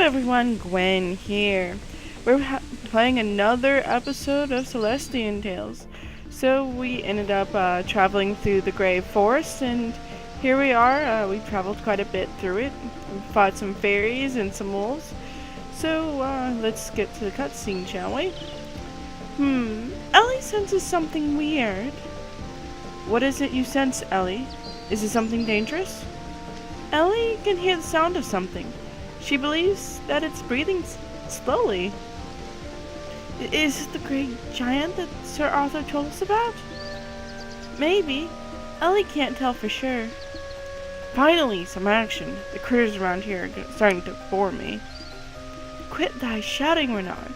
everyone, Gwen here. We're playing another episode of Celestian Tales. So we ended up traveling through the Grey Forest, and here we are. We traveled quite a bit through it. We fought some fairies and some wolves. So let's get to the cutscene, shall we? Ellie senses something weird. What is it you sense, Ellie? Is it something dangerous? Ellie can hear the sound of something. She believes that it's breathing slowly. Is it the great giant that Sir Arthur told us about? Maybe. Ellie can't tell for sure. Finally, some action. The critters around here are starting to bore me. Quit thy shouting, Reynard.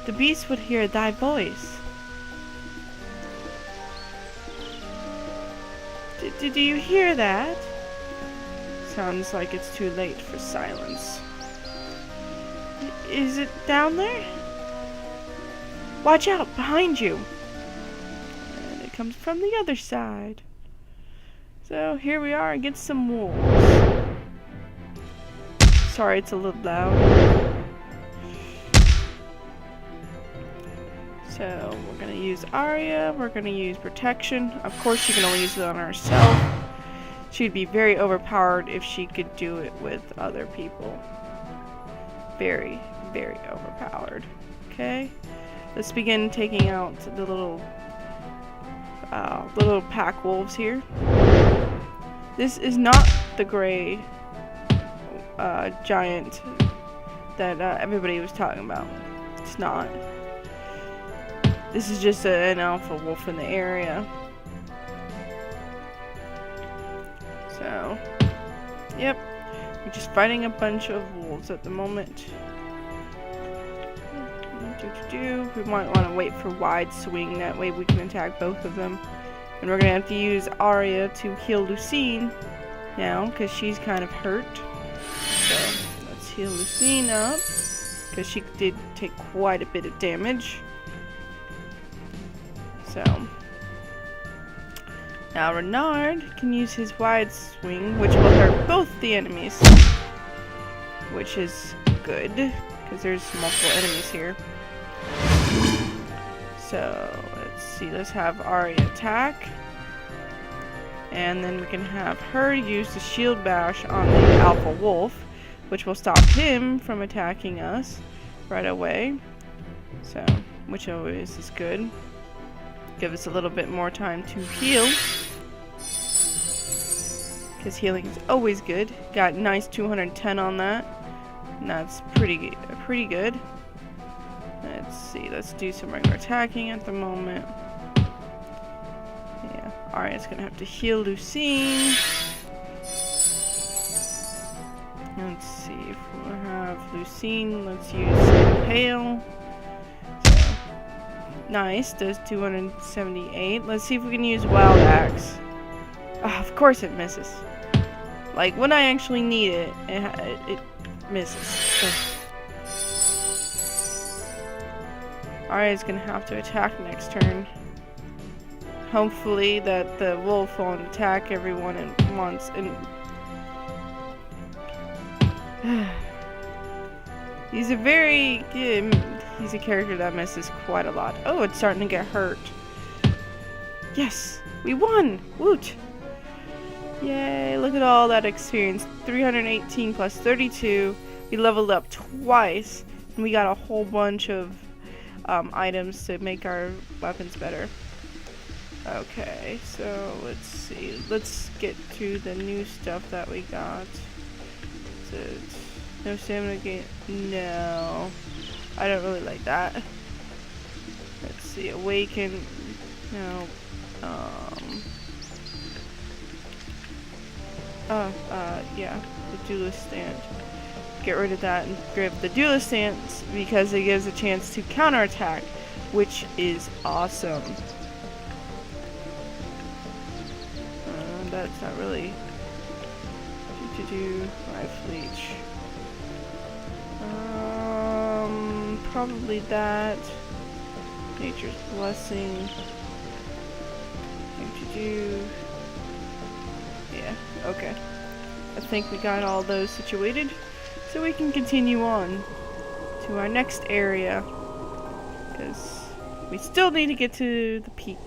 The beast would hear thy voice. Did you hear that? Sounds like it's too late for silence. Is it down there? Watch out, behind you! And it comes from the other side. So here we are against some wolves. Sorry, it's a little loud. So we're gonna use Arya, we're gonna use protection. Of course she can only use it on herself. She'd be very overpowered if she could do it with other people. Very, very overpowered. Okay, let's begin taking out the little pack wolves here. This is not the gray giant that everybody was talking about. It's not. This is just an alpha wolf in the area. So, yep, we're just fighting a bunch of wolves at the moment. We might want to wait for wide swing, that way we can attack both of them. And we're going to have to use Arya to heal Lucine now, because she's kind of hurt. So, let's heal Lucine up, because she did take quite a bit of damage. So, now Reynard can use his wide swing, which will hurt both the enemies. Which is good, because there's multiple enemies here. So, let's see, let's have Arya attack. And then we can have her use the shield bash on the alpha wolf, which will stop him from attacking us right away. So, which always is good. Give us a little bit more time to heal. Because healing is always good. Got nice 210 on that. And that's pretty good. Let's see, let's do some regular attacking at the moment. Yeah, Arya's gonna have to heal Lucine. Let's see if we'll have Lucine, let's use Impale. So, nice, does 278. Let's see if we can use Wild Axe. Oh, of course it misses. Like, when I actually need it, it misses. So. Arya's gonna have to attack next turn. Hopefully that the wolf won't attack everyone at once. And he's a character that misses quite a lot. Oh, it's starting to get hurt. Yes, we won! Woot! Yay, look at all that experience. 318 plus 32. We leveled up twice. And we got a whole bunch of items to make our weapons better. Okay, so let's see. Let's get to the new stuff that we got. No stamina gain. No. I don't really like that. Let's see. Awaken. No. Yeah. The duelist stand. Get rid of that and grab the duelist stance because it gives a chance to counterattack, which is awesome. That's not really life leech. Probably that. Nature's blessing. Yeah, okay. I think we got all those situated. so we can continue on to our next area, because we still need to get to the peak.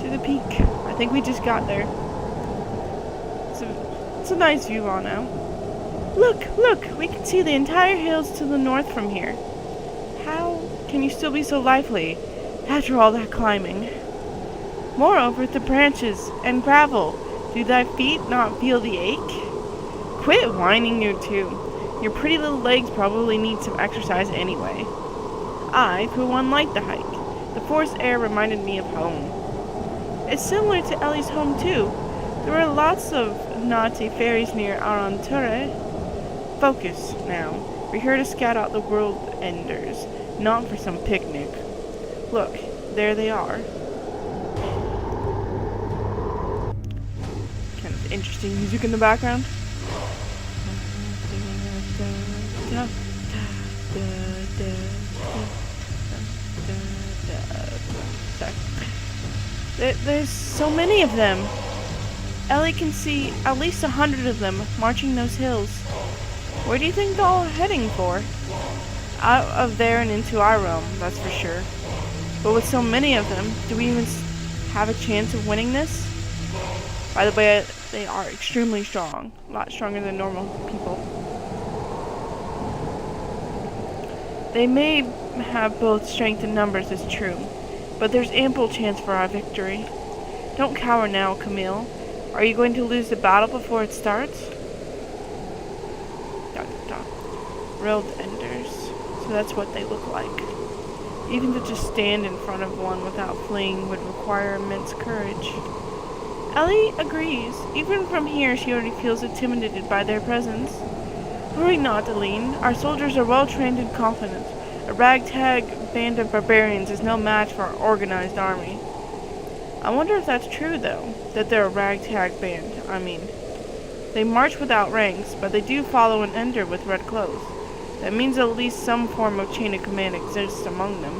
I think we just got there. It's a nice view on now. Look, we can see the entire hills to the north from here. How can you still be so lively after all that climbing? Moreover, the branches and gravel, do thy feet not feel the ache? Quit whining, you two. Your pretty little legs probably need some exercise anyway. I, for one, like the hike. The forest air reminded me of home. It's similar to Ellie's home, too. There are lots of naughty fairies near Aranture. Focus, now. We're here to scout out the world enders, not for some picnic. Look, there they are. Kind of interesting music in the background. There's so many of them. Ellie can see at least 100 of them marching those hills. Where do you think they're all heading for? Out of there and into our realm, that's for sure. But with so many of them, do we even have a chance of winning this? By the way, they are extremely strong. A lot stronger than normal people. They may have both strength and numbers, it's true. But there's ample chance for our victory. Don't cower now, Camille. Are you going to lose the battle before it starts? World enders. So that's what they look like. Even to just stand in front of one without fleeing would require immense courage. Ellie agrees. Even from here, she already feels intimidated by their presence. Worry not, Aline. Our soldiers are well trained and confident. A ragtag band of barbarians is no match for our organized army. I wonder if that's true, though, that they're a ragtag band. I mean, they march without ranks, but they do follow an ender with red clothes. That means at least some form of chain of command exists among them.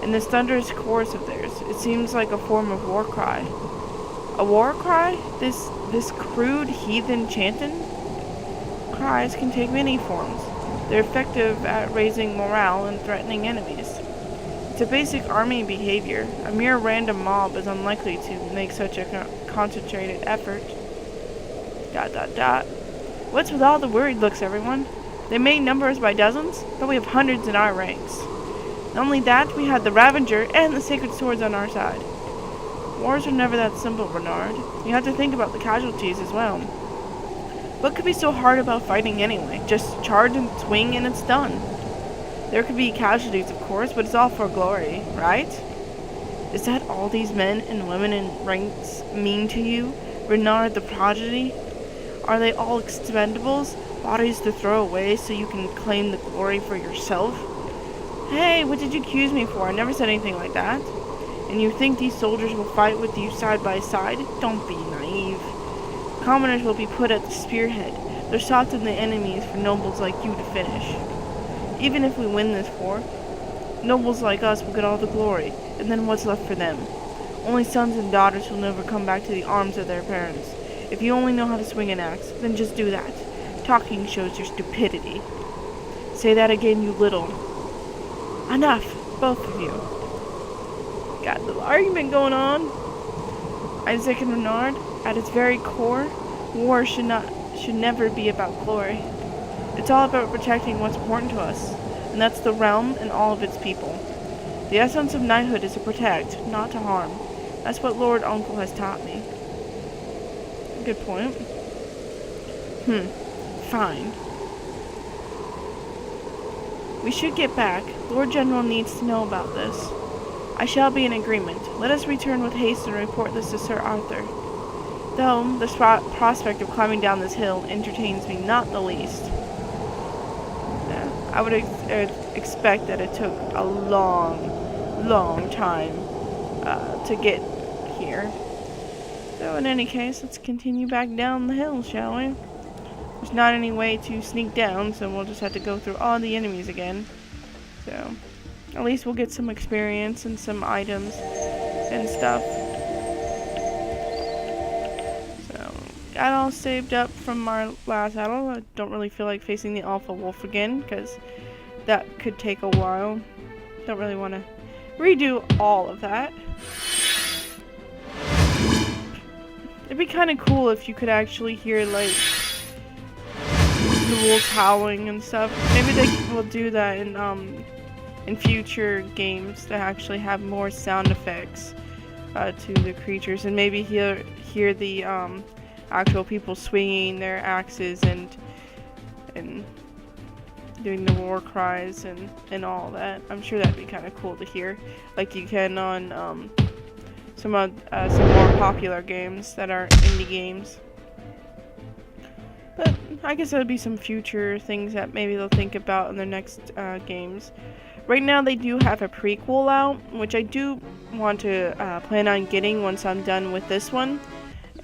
And this thunderous chorus of theirs, it seems like a form of war cry. A war cry? This crude heathen chanting? Cries can take many forms. They're effective at raising morale and threatening enemies. It's a basic army behavior. A mere random mob is unlikely to make such a concentrated effort. ... What's with all the worried looks, everyone? They may number us by dozens, but we have hundreds in our ranks. Not only that, we had the Ravager and the Sacred Swords on our side. Wars are never that simple, Reynard. You have to think about the casualties as well. What could be so hard about fighting anyway? Just charge and swing and it's done. There could be casualties, of course, but it's all for glory, right? Is that all these men and women in ranks mean to you, Reynard the Prodigy? Are they all expendables, bodies to throw away so you can claim the glory for yourself? Hey, what did you accuse me for? I never said anything like that. And you think these soldiers will fight with you side by side? Don't be naive. Commoners will be put at the spearhead. They're sought in the enemies for nobles like you to finish. Even if we win this war, nobles like us will get all the glory, and then what's left for them? Only sons and daughters who'll never come back to the arms of their parents. If you only know how to swing an axe, then just do that. Talking shows your stupidity. Say that again, you little. Enough, both of you. Got a little argument going on. Isaac and Reynard, at its very core, war should never be about glory. It's all about protecting what's important to us, and that's the realm and all of its people. The essence of knighthood is to protect, not to harm. That's what Lord Uncle has taught me. Good point. Fine. We should get back. Lord General needs to know about this. I shall be in agreement. Let us return with haste and report this to Sir Arthur. Though, the prospect of climbing down this hill entertains me not the least. I would expect that it took a long time to get here. So in any case, let's continue back down the hill, shall we? There's not any way to sneak down, so we'll just have to go through all the enemies again. So, at least we'll get some experience and some items and stuff. So, got all saved up from our last battle. I don't really feel like facing the Alpha Wolf again, because that could take a while. Don't really want to redo all of that. It'd be kind of cool if you could actually hear, like, the wolves howling and stuff. Maybe they will do that in future games that actually have more sound effects to the creatures, and maybe hear the actual people swinging their axes and doing the war cries and all that. I'm sure that'd be kind of cool to hear, like you can on some more popular games that are indie games. But I guess that would be some future things that maybe they'll think about in their next games. Right now they do have a prequel out, which I do want to plan on getting once I'm done with this one.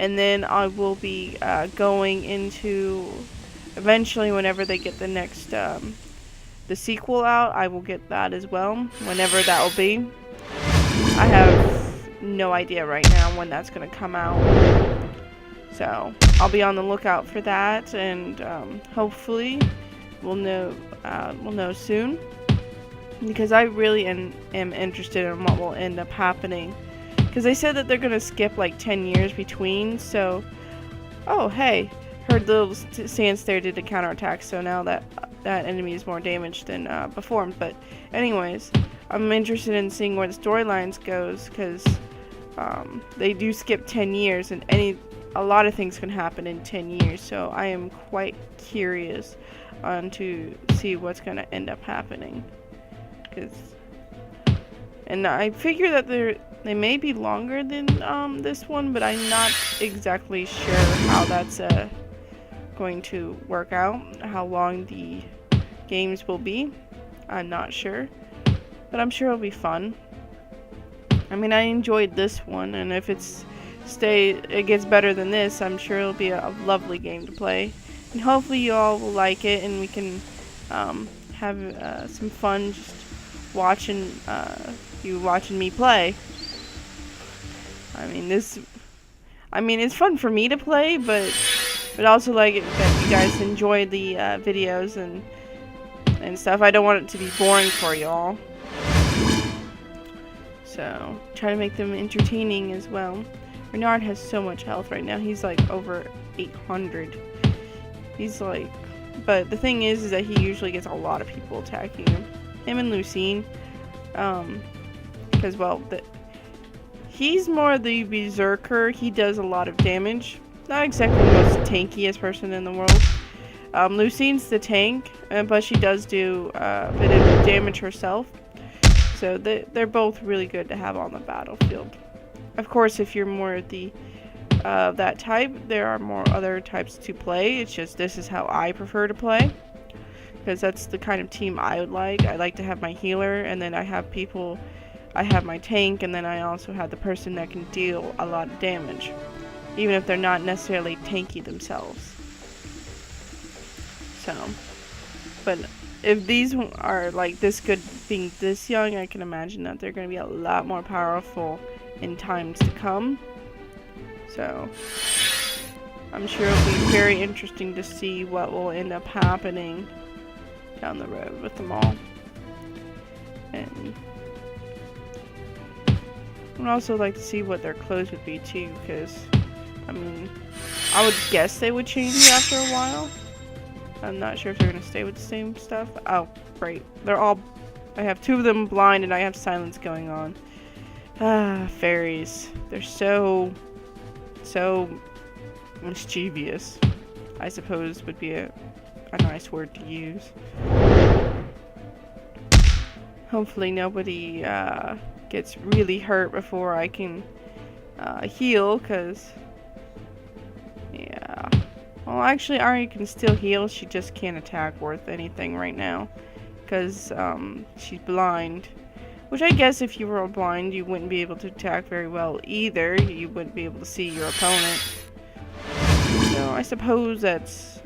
And then I will be going into, eventually whenever they get the next, the sequel out, I will get that as well, whenever that will be. I have no idea right now when that's going to come out. So I'll be on the lookout for that, and hopefully we'll know soon, because I really am interested in what will end up happening, because they said that they're gonna skip like 10 years between. So, oh hey, heard the little sand stare did a counterattack, so now that enemy is more damaged than before. But anyways, I'm interested in seeing where the storylines goes, because they do skip 10 years, and a lot of things can happen in 10 years, so I am quite curious to see what's going to end up happening. And I figure that they may be longer than this one, but I'm not exactly sure how that's going to work out, how long the games will be. I'm not sure, but I'm sure it'll be fun. I mean, I enjoyed this one, and if it gets better than this, I'm sure it'll be a lovely game to play. And hopefully you all will like it, and we can have some fun just watching me play. I mean, it's fun for me to play, but also like that you guys enjoy the videos and stuff. I don't want it to be boring for y'all, so try to make them entertaining as well. Reynard has so much health right now. He's like over 800. He's like, but the thing is that he usually gets a lot of people attacking him. Him and Lucine, because well, he's more the berserker. He does a lot of damage. Not exactly the most tankiest person in the world. Lucine's the tank, but she does do a bit of damage herself. So they're both really good to have on the battlefield. Of course, if you're more that type, there are more other types to play. It's just this is how I prefer to play, because that's the kind of team I would like. I like to have my healer, and then I have my tank, and then I also have the person that can deal a lot of damage, even if they're not necessarily tanky themselves. So, but if these are like this good being this young, I can imagine that they're going to be a lot more powerful in times to come. So I'm sure it'll be very interesting to see what will end up happening down the road with them all. And I'd also like to see what their clothes would be too, because I mean, I would guess they would change after a while. I'm not sure if they're gonna stay with the same stuff. Oh, great. I have two of them blind, and I have silence going on. Ah, fairies. They're so mischievous, I suppose would be a nice word to use. Hopefully nobody gets really hurt before I can heal, because yeah. Well, actually, Ari can still heal. She just can't attack worth anything right now, because she's blind. Which I guess if you were blind, you wouldn't be able to attack very well either. You wouldn't be able to see your opponent. So I suppose that's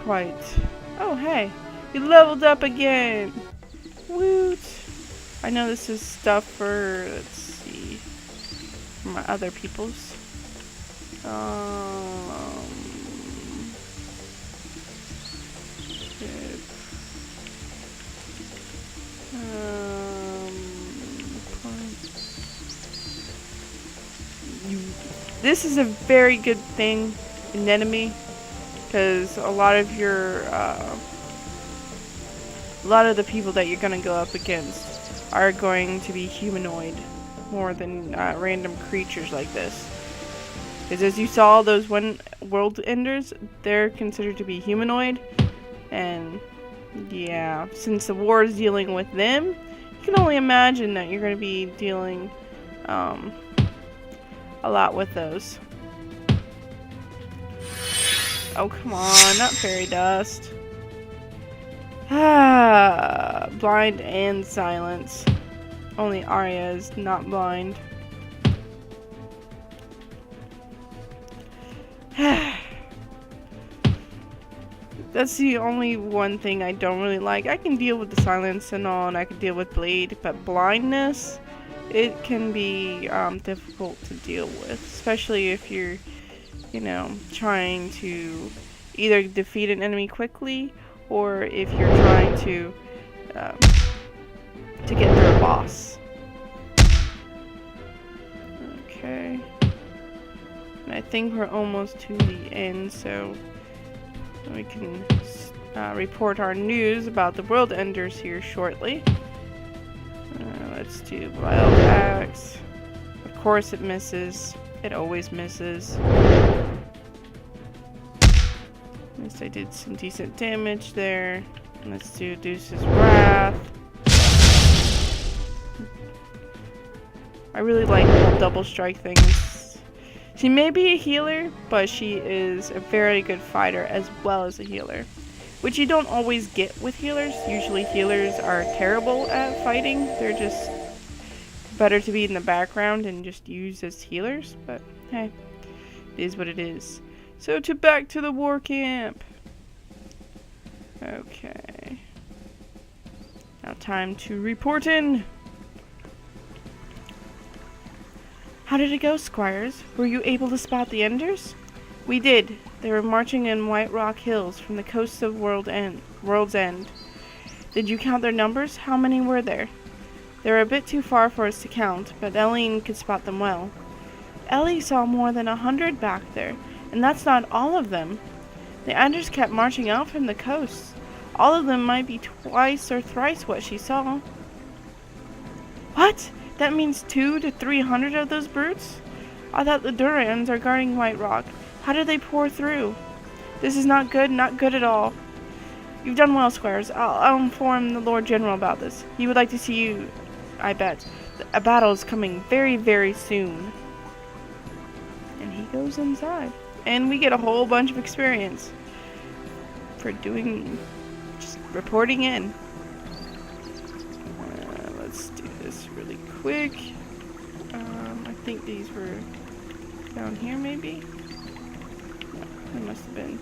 quite... Oh, hey! You leveled up again! Woot! I know this is stuff for, let's see, from my other peoples. This is a very good thing, an enemy, because a lot of the people that you're gonna go up against are going to be humanoid more than random creatures like this. Because as you saw, those world enders, they're considered to be humanoid, and yeah, since the war is dealing with them, you can only imagine that you're going to be dealing a lot with those. Oh, come on, not fairy dust. Blind and silence. Only Arya is not blind. That's the only one thing I don't really like. I can deal with the silence and all, and I can deal with bleed, but blindness, it can be difficult to deal with, especially if you're, you know, trying to either defeat an enemy quickly, or if you're trying to get through a boss. Okay. And I think we're almost to the end, so we can report our news about the world enders here shortly. Let's do wild axe. Of course it misses. It always misses. At least I did some decent damage there. Let's do Deuce's Wrath. I really like the whole double strike thing. She may be a healer, but she is a very good fighter as well as a healer, which you don't always get with healers. Usually healers are terrible at fighting. They're just better to be in the background and just used as healers, but hey, it is what it is. So back to the war camp. Okay. Now time to report in. How did it go, squires? Were you able to spot the enders? We did. They were marching in White Rock Hills from the coast of World's End. Did you count their numbers? How many were there? They were a bit too far for us to count, but Eileen could spot them well. Ellie saw more than 100 back there, and that's not all of them. The enders kept marching out from the coast. All of them might be twice or thrice what she saw. What? That means 200 to 300 of those brutes? I thought the Durans are guarding White Rock. How did they pour through? This is not good at all. You've done well, squires. I'll inform the Lord General about this. He would like to see you, I bet. A battle is coming very, very soon. And he goes inside. And we get a whole bunch of experience for just reporting in. Let's do this really quick. I think these were down here, maybe? No, they must have been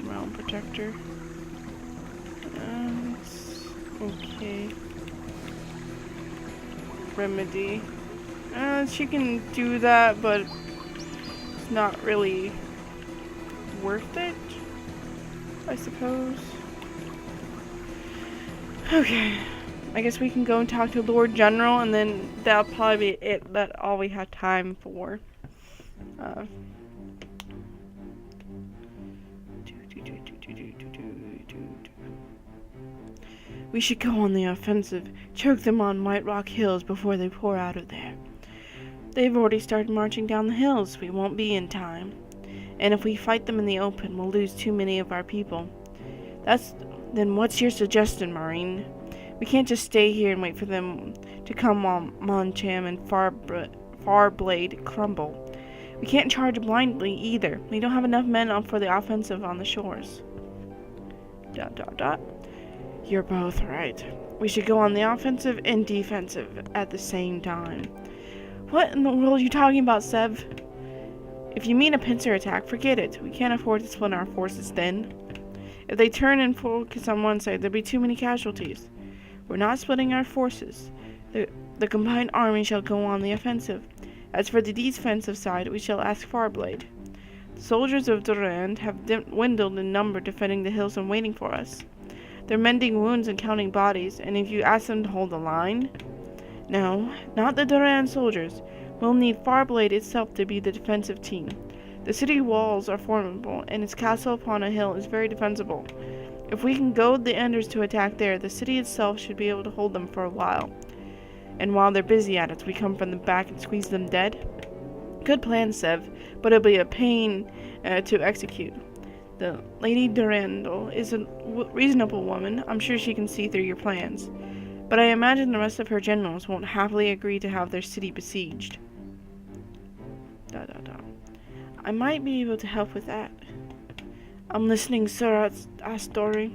Realm Protector. Okay. Remedy. She can do that, but it's not really worth it, I suppose. Okay. I guess we can go and talk to Lord General, and then that'll probably be it. That's all we have time for. We should go on the offensive, choke them on White Rock Hills before they pour out of there. They've already started marching down the hills. We won't be in time. And if we fight them in the open, we'll lose too many of our people. Then what's your suggestion, Marine? We can't just stay here and wait for them to come on Moncham and Farblade crumble. We can't charge blindly either. We don't have enough men for the offensive on the shores. ... You're both right. We should go on the offensive and defensive at the same time. What in the world are you talking about, Sev? If you mean a pincer attack, forget it. We can't afford to split our forces then. If they turn and focus on one side, there'll be too many casualties. We're not splitting our forces. The combined army shall go on the offensive. As for the defensive side, we shall ask Farblade. The soldiers of Durand have dwindled in number, defending the hills and waiting for us. They're mending wounds and counting bodies, and if you ask them to hold the line... No, not the Durand soldiers. We'll need Farblade itself to be the defensive team. The city walls are formidable, and its castle upon a hill is very defensible. If we can goad the Enders to attack there, the city itself should be able to hold them for a while. And while they're busy at it, we come from the back and squeeze them dead? Good plan, Sev, but it'll be a pain to execute. The Lady Durandal is a reasonable woman. I'm sure she can see through your plans. But I imagine the rest of her generals won't happily agree to have their city besieged. I might be able to help with that. I'm listening, Sir Astori.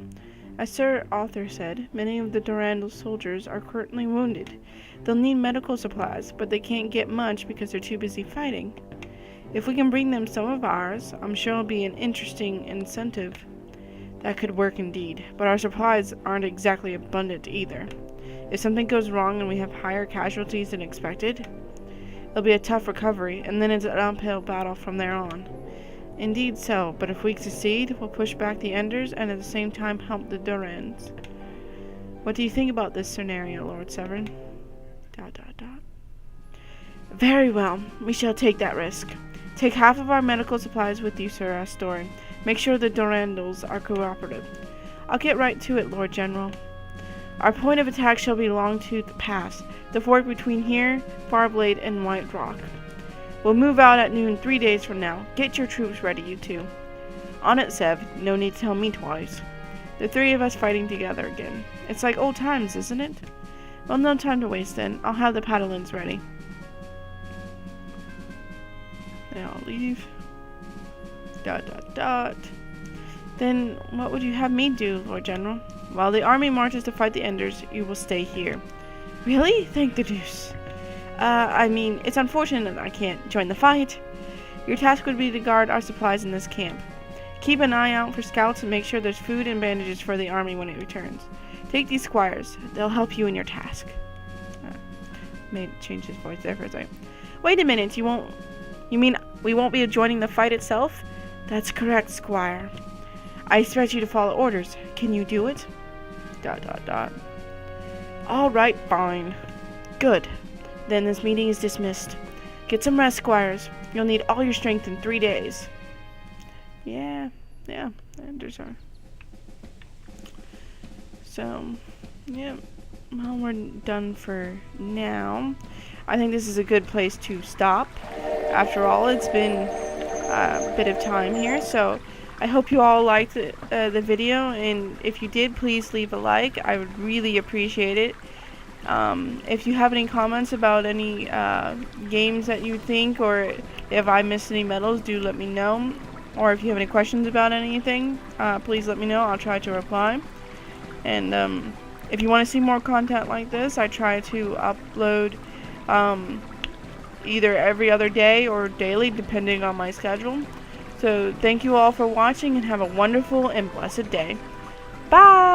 As Sir Arthur said, many of the Durandal soldiers are currently wounded. They'll need medical supplies, but they can't get much because they're too busy fighting. If we can bring them some of ours, I'm sure it'll be an interesting incentive. That could work indeed, but our supplies aren't exactly abundant either. If something goes wrong and we have higher casualties than expected, it'll be a tough recovery, and then it's an uphill battle from there on. Indeed so, but if we succeed, we'll push back the Enders and at the same time help the Durans. What do you think about this scenario, Lord Severn? ... Very well, we shall take that risk. Take half of our medical supplies with you, Sir Astori. Make sure the Durandals are cooperative. I'll get right to it, Lord General. Our point of attack shall be Longtooth Pass, the fork between here, Farblade, and White Rock. We'll move out at noon 3 days from now. Get your troops ready, you two. On it, Sev. No need to tell me twice. The three of us fighting together again. It's like old times, isn't it? Well, no time to waste then. I'll have the paddlings ready. Then I'll leave. ... Then what would you have me do, Lord General? While the army marches to fight the Enders, you will stay here. Really? Thank the deuce. I mean, it's unfortunate that I can't join the fight. Your task would be to guard our supplies in this camp. Keep an eye out for scouts and make sure there's food and bandages for the army when it returns. Take these squires. They'll help you in your task. Change his voice there for a second. Wait a minute, you mean we won't be joining the fight itself? That's correct, Squire. I expect you to follow orders. Can you do it? ... All right, fine. Good. Then this meeting is dismissed. Get some rest, Squires. You'll need all your strength in 3 days. Yeah, Enders are. So, yeah, well, we're done for now. I think this is a good place to stop. After all, it's been a bit of time here, so I hope you all liked the video, and if you did, please leave a like. I would really appreciate it. If you have any comments about any games that you think, or if I missed any medals, do let me know. Or if you have any questions about anything, please let me know. I'll try to reply. And if you want to see more content like this, I try to upload either every other day or daily, depending on my schedule. So thank you all for watching, and have a wonderful and blessed day. Bye!